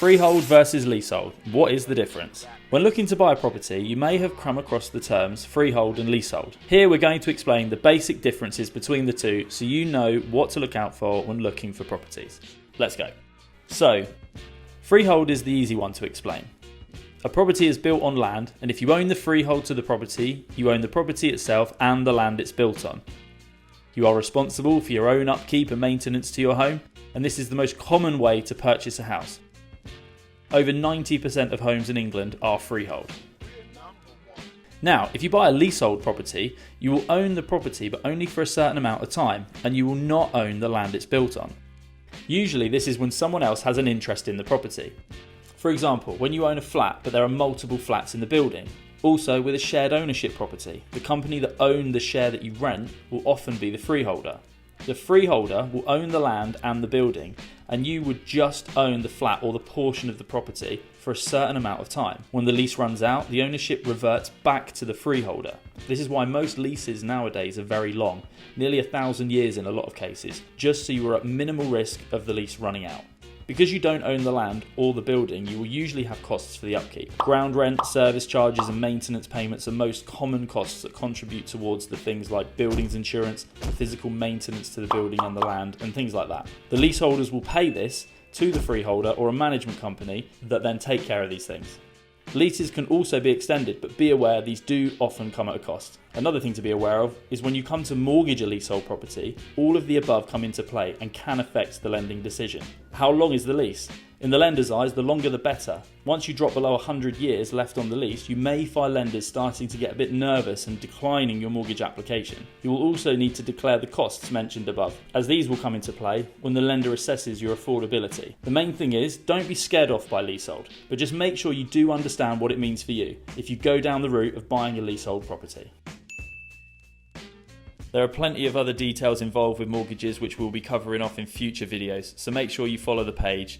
Freehold versus leasehold. What is the difference? When looking to buy a property, you may have come across the terms freehold and leasehold. Here we're going to explain the basic differences between the two so you know what to look out for when looking for properties. Let's go. So, freehold is the easy one to explain. A property is built on land, and if you own the freehold to the property, you own the property itself and the land it's built on. You are responsible for your own upkeep and maintenance to your home, and this is the most common way to purchase a house. Over 90% of homes in England are freehold. Now, if you buy a leasehold property, you will own the property but only for a certain amount of time, and you will not own the land it's built on. Usually this is when someone else has an interest in the property. For example, when you own a flat but there are multiple flats in the building. Also, with a shared ownership property, the company that owns the share that you rent will often be the freeholder. The freeholder will own the land and the building, and you would just own the flat or the portion of the property for a certain amount of time. When the lease runs out, the ownership reverts back to the freeholder. This is why most leases nowadays are very long, nearly 1,000 years in a lot of cases, just so you are at minimal risk of the lease running out. Because you don't own the land or the building, you will usually have costs for the upkeep. Ground rent, service charges and maintenance payments are most common costs that contribute towards the things like buildings insurance, physical maintenance to the building and the land, and things like that. The leaseholders will pay this to the freeholder or a management company that then take care of these things. Leases can also be extended, but be aware these do often come at a cost. Another thing to be aware of is when you come to mortgage a leasehold property, all of the above come into play and can affect the lending decision. How long is the lease? In the lender's eyes, the longer the better. Once you drop below 100 years left on the lease, you may find lenders starting to get a bit nervous and declining your mortgage application. You will also need to declare the costs mentioned above, as these will come into play when the lender assesses your affordability. The main thing is, don't be scared off by leasehold, but just make sure you do understand what it means for you if you go down the route of buying a leasehold property. There are plenty of other details involved with mortgages which we'll be covering off in future videos, so make sure you follow the page.